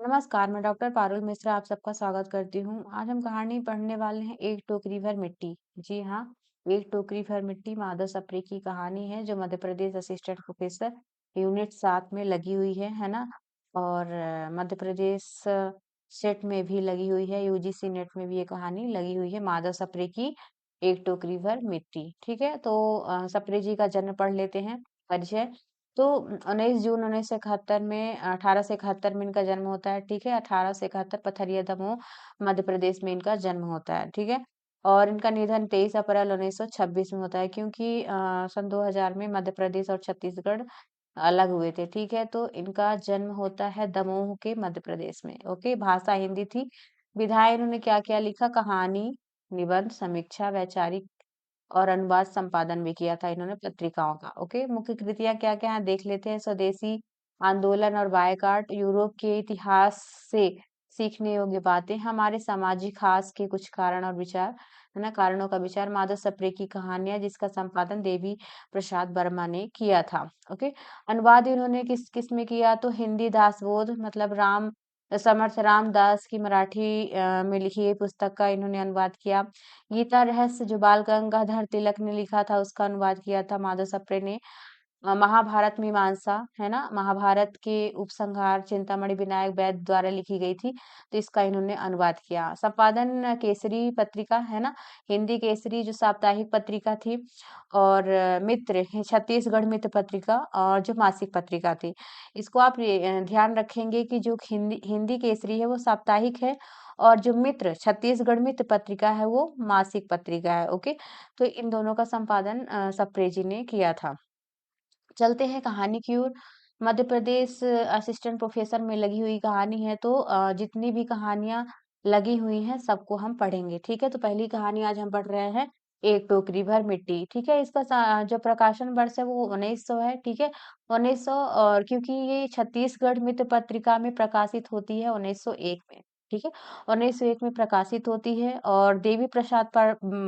नमस्कार, मैं डॉक्टर पारुल मिश्रा आप सबका स्वागत करती हूँ। आज हम कहानी पढ़ने वाले हैं एक टोकरी भर मिट्टी। जी हाँ, एक टोकरी भर मिट्टी माधव सप्रे की कहानी है जो Madhya Pradesh assistant professor unit 7 में लगी हुई है ना? और मध्य प्रदेश सेट में भी लगी हुई है, यूजीसी नेट में भी ये कहानी लगी हुई है माधव सप्रे की एक टोकरी भर मिट्टी। ठीक है, तो सप्रे जी का जन्म पढ़ लेते हैं, परिचय। तो 19 जून 1971 में 1871 में इनका जन्म होता है, ठीक है? 1871 पथरिया दमोह मध्य प्रदेश में इनका जन्म होता है, ठीक है? और इनका निधन 23 अप्रैल 1926 में होता है क्योंकि सन 2000 में मध्य प्रदेश और छत्तीसगढ़ अलग हुए थे, ठीक है? तो इनका जन्म होता है दमोह के मध्य प्रदेश में, ओके? भाषा हिंदी थी। विधाएँ इन्होंने क्या-क्या लिखा? कहानी, निबंध, समीक्षा, वैचारिक और अनुवाद संपादन भी किया था इन्होंने पत्रिकाओं का। ओके, मुख्य कृतियाँ क्या-क्या हैं देख लेते हैं। स्वदेशी आंदोलन और बायकॉट, यूरोप के इतिहास से सीखने योग्य बातें, हमारे सामाजिक हास के कुछ कारण और विचार, है ना? कारणों का विचार, माधव सप्रे की कहानियाँ जिसका संपादन देवी प्रसाद वर्मा ने किया था। ओके, अनुवाद इन्होंने किस में किया? तो हिंदी दासबोध मतलब समर्थ रामदास की मराठी में लिखी ये पुस्तक का इन्होंने अनुवाद किया। गीता रहस्य जो बाल गंगाधर तिलक ने लिखा था उसका अनुवाद किया था माधव सप्रे ने। महाभारत मीमांसा है ना, महाभारत के उपसंहार चिंतामणि विनायक वैद्य द्वारा लिखी गई थी, तो इसका इन्होंने अनुवाद किया। संपादन केसरी पत्रिका है ना, हिंदी केसरी जो साप्ताहिक पत्रिका थी, और मित्र छत्तीसगढ़ मित्र पत्रिका और जो मासिक पत्रिका थी। इसको आप ध्यान रखेंगे कि जो हिंदी हिंदी केसरी है वो साप्ताहिक है, और जो मित्र छत्तीसगढ़ मित्र पत्रिका है वो मासिक पत्रिका है। ओके, तो इन दोनों का संपादन सप्रे जी ने किया था। चलते हैं कहानी की ओर। मध्य प्रदेश असिस्टेंट प्रोफेसर में लगी हुई कहानी है, तो जितनी भी कहानियाँ लगी हुई हैं सबको हम पढ़ेंगे, ठीक है? तो पहली कहानी आज हम पढ़ रहे हैं एक टोकरी भर मिट्टी, ठीक है? इसका जो प्रकाशन वर्ष है वो 1900 है, ठीक है? 1900, और क्योंकि ये छत्तीसगढ़ मित्र पत्रिका में प्रकाशित होती है 1901 में, ठीक है? 1901 में प्रकाशित होती है, और देवी प्रसाद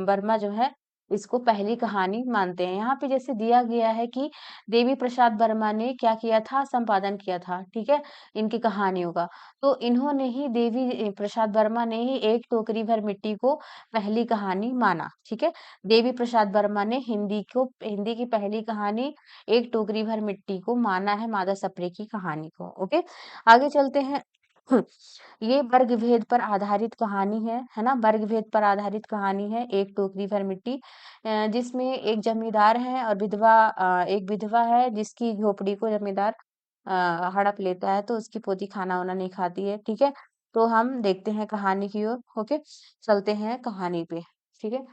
वर्मा जो है इसको पहली कहानी मानते हैं। यहाँ पे जैसे दिया गया है कि देवी प्रसाद वर्मा ने क्या किया था? संपादन किया था, ठीक है? इनकी कहानियों का। तो इन्होंने ही देवी प्रसाद वर्मा ने ही एक टोकरी भर मिट्टी को पहली कहानी माना, ठीक है? देवी प्रसाद वर्मा ने हिंदी की पहली कहानी एक टोकरी भर मिट्टी को माना है, माधव सप्रे की कहानी को, ओके? आगे चलते हैं। ये वर्ग भेद पर आधारित कहानी है ना? वर्ग भेद पर आधारित कहानी है एक टोकरी भर मिट्टी, जिसमें एक जमींदार है और एक विधवा है जिसकी झोपड़ी को जमींदार हड़प लेता है, तो उसकी पोती खाना-वाना नहीं खाती है, ठीक है? तो हम देखते हैं कहानी की ओर, ओके? चलते हैं कहानी पे, ठीक है?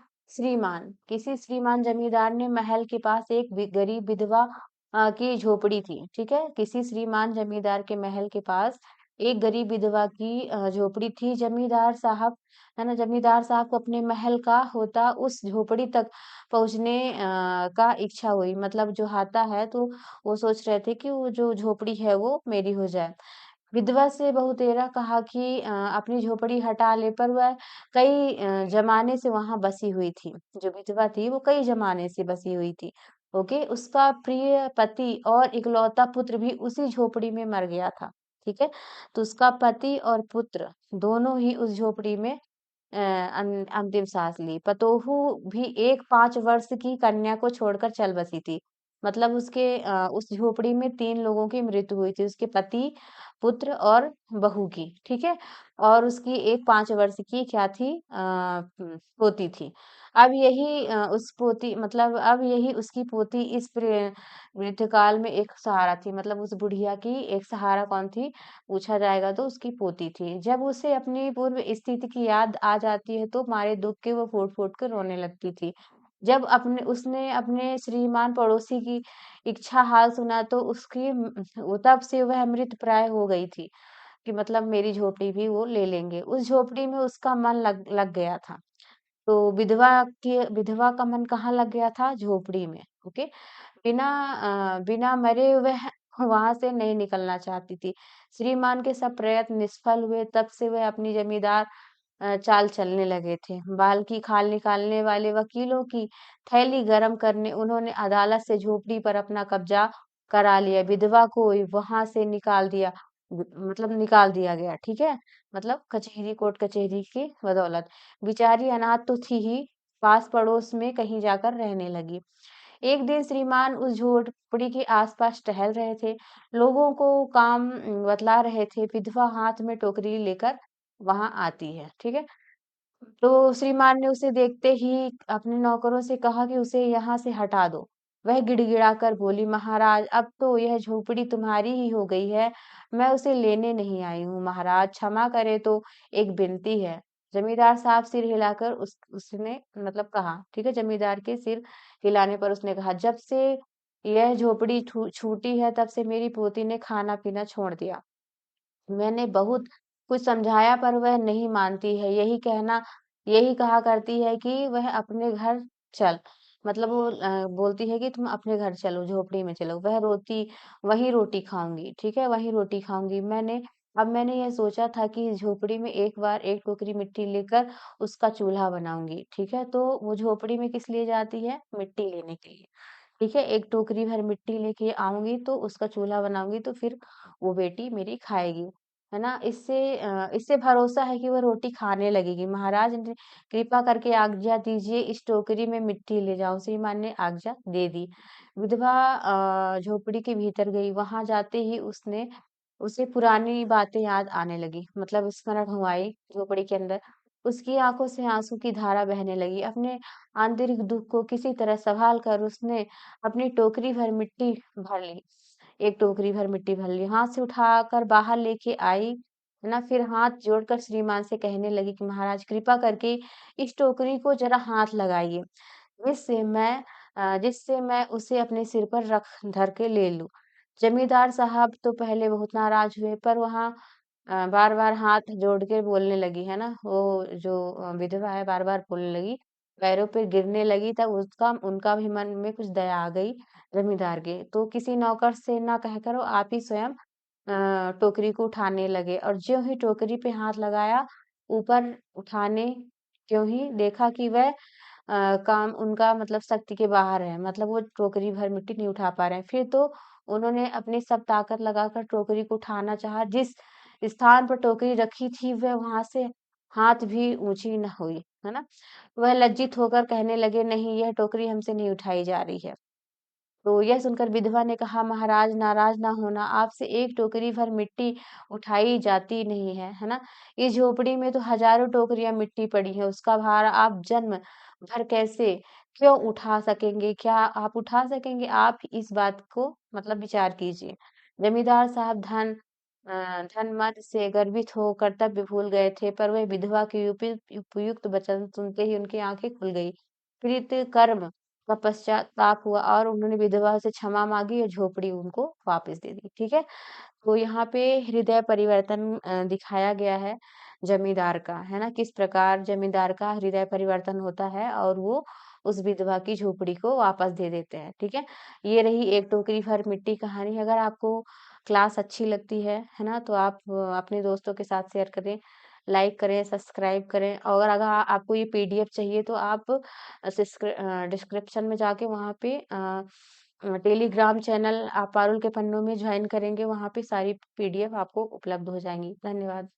किसी श्रीमान जमींदार ने महल के पास एक गरीब विधवा की झोपड़ी थी, ठीक है? किसी श्रीमान जमींदार के महल के पास एक गरीब विधवा की झोपड़ी थी। जमींदार साहब, है ना? जमींदार साहब को अपने महल का होता उस झोपड़ी तक पहुँचने का इच्छा हुई। मतलब जो आता है तो वो सोच रहे थे कि वो जो झोपड़ी है वो मेरी हो जाए। विधवा से बहुतेरा कहा कि अपनी झोपड़ी हटा ले, पर वह कई ज़माने से वहाँ बसी हुई थी। जो विधवा थी वो कई ज़माने से बसी हुई थी। ओके, उसका प्रिय पति और इकलौता पुत्र भी उसी झोपड़ी में मर गया था। ठीक है? तो उसका पति और पुत्र दोनों ही उस झोपड़ी में अंतिम साँस ली। पतोहू भी एक 5 वर्ष की कन्या को छोड़कर चल बसी थी। मतलब उस झोपड़ी में 3 लोगों की मृत्यु हुई थी, उसके पति, पुत्र और बहू की, ठीक है? और उसकी एक 5 वर्ष की क्या थी? पोती थी। अब यही उसकी पोती इस वृद्धकाल में एक सहारा थी। मतलब उस बुढ़िया की एक सहारा कौन थी? पूछा जाएगा तो उसकी पोती थी। जब उसे अपनी पूर्व स्थिति की याद आ जाती है तो मारे दुःख के वो फूट-फूट कर रोने लगती थी। जब अपने उसने अपने श्रीमान पड़ोसी की इच्छा हाल सुना तो तब से वह मृतप्राय हो गई थी, कि मतलब मेरी झोपड़ी भी वो ले लेंगे। उस झोपड़ी में उसका मन लग लग गया था। तो विधवा का मन कहाँ लग गया था? झोपड़ी में, ओके? बिना मरे वह वहाँ से नहीं निकलना चाहती थी। श्रीमान के सब प्रयत्न निष्फल हुए, तब से वह अपनी जमींदार चाल चलने लगे थे। बाल की खाल निकालने वाले वकीलों की थैली गरम करने उन्होंने अदालत से झोपड़ी पर अपना कब्जा करा लिया। विधवा को वहाँ से निकाल दिया। मतलब निकाल दिया गया, ठीक है? मतलब कचहरी कोर्ट कचहरी की बदौलत। बेचारी अनाथ तो थी ही, पास-पड़ोस में कहीं जाकर रहने लगी। एक दिन श्रीमान उस झोपड़ी के आस-पास टहल रहे थे। लोगों को काम बतला रहे थे। विधवा हाथ में टोकरी लेकर वहाँ आती है, ठीक है? तो श्रीमान ने उसे देखते ही अपने नौकरों से कहा कि उसे यहाँ से हटा दो। वह गिड़गिड़ाकर बोली, महाराज अब तो यह झोपड़ी तुम्हारी ही हो गई है, मैं उसे लेने नहीं आई हूँ। महाराज क्षमा करें तो एक विनती है। जमींदार साहब सिर हिलाकर उसने मतलब कहा, ठीक है? जमींदार के सिर हिलाने पर उसने कहा, जब से यह झोपड़ी छूटी है तब से मेरी पोती ने खाना-पीना छोड़ दिया। मैंने बहुत कुछ समझाया पर वह नहीं मानती है। यही कहा करती है कि वह अपने घर चल। मतलब वो बोलती है कि तुम अपने घर चलो, झोपड़ी में चलो। वहीं रोटी खाऊँगी, ठीक है? वहीं रोटी खाऊँगी। मैंने यह सोचा था कि इस झोपड़ी में एक बार एक टोकरी मिट्टी लेकर उसका चूल्हा बनाऊँगी, ठीक है? तो वो झोपड़ी में किस लिए जाती है? मिट्टी लेने के लिए। ठीक है, एक टोकरी भर मिट्टी लेके आऊँगी तो उसका चूल्हा बनाऊँगी तो फिर वो बेटी मेरी खाएगी, है ना? इससे भरोसा है कि वो रोटी खाने लगेगी। महाराज ने कृपा करके आज्ञा दीजिए इस टोकरी में मिट्टी ले जाओ। श्रीमान ने आज्ञा दे दी। विधवा झोपड़ी के भीतर गई। वहाँ जाते ही उसे पुरानी बातें याद आने लगी। मतलब स्मरण हुआ आई झोपड़ी के अंदर। उसकी आँखों से आँसू की धारा बहने लगी। अपने आंतरिक दुःख को किसी तरह सँभाल कर उसने अपनी टोकरी भर मिट्टी भर ली। एक टोकरी भर मिट्टी भर ली, हाथ से उठाकर बाहर लेके आई, है ना? फिर हाथ जोड़कर श्रीमान से कहने लगी कि महाराज कृपा करके इस टोकरी को ज़रा हाथ लगाइए, जिससे मैं उसे अपने सिर पर रख धर के ले लूँ। जमींदार साहब तो पहले बहुत नाराज़ हुए पर वहाँ बार-बार हाथ जोड़ के बोलने लगी, है ना? वो जो विधवा है बार-बार बोलने लगी, पैरों पे गिरने लगी तब उसका उनका भी मन में कुछ दया आ गई ज़मींदार के। तो किसी नौकर से ना कहकर वो आप ही स्वयं टोकरी को उठाने लगे और ज्यों ही टोकरी पे हाथ लगाया, ऊपर उठाने क्यों ही देखा कि वह काम उनका मतलब शक्ति के बाहर है, मतलब वो टोकरी भर मिट्टी नहीं उठा पा रहे हैं। फिर तो उन्होंने अपनी सब ताकत लगाकर टोकरी को उठाना चाहा, जिस स्थान पर टोकरी रखी थी वह वहाँ से हाथ भी ऊँची न हुई, है ना? वह लज्जित होकर कहने लगे, नहीं यह टोकरी हमसे नहीं उठाई जा रही है। तो यह सुनकर विधवा ने कहा, महाराज नाराज़ ना होना, आपसे एक टोकरी भर मिट्टी उठाई जाती नहीं है ना? इस झोपड़ी में तो हज़ारों टोकरियाँ मिट्टी पड़ी हैं, उसका भार आप जन्म भर कैसे क्यों उठा सकेंगे? क्या आप उठा सकेंगे? आप इस बात को मतलब विचार कीजिए। जमींदार साहब धनमद से गर्वित हो कर्तव्य भूल गए थे, पर वह विधवा के उपयुक्त वचन सुनते ही उनकी आँखें खुल गई। कृत कर्म का पश्चाताप हुआ और उन्होंने विधवा से क्षमा माँगी और झोपड़ी उनको वापस दे दी, ठीक है? तो यहाँ पे हृदय परिवर्तन दिखाया गया है जमींदार का, है ना? किस प्रकार जमींदार का हृदय परिवर्तन होता है और वो उस विधवा की झोपड़ी को वापस दे देते हैं, ठीक है? ये रही एक टोकरी भर मिट्टी कहानी। अगर आपको क्लास अच्छी लगती है ना? तो आप अपने दोस्तों के साथ शेयर करें, लाइक करें, सब्सक्राइब करें और अगर आपको ये पीडीएफ चाहिए तो आप डिस्क्रिप्शन में जाके वहाँ पे टेलीग्राम चैनल आप पारुल के पन्नों में जॉइन करेंगे, वहाँ पे सारी पीडीएफ आपको उपलब्ध हो जाएँगी। धन्यवाद।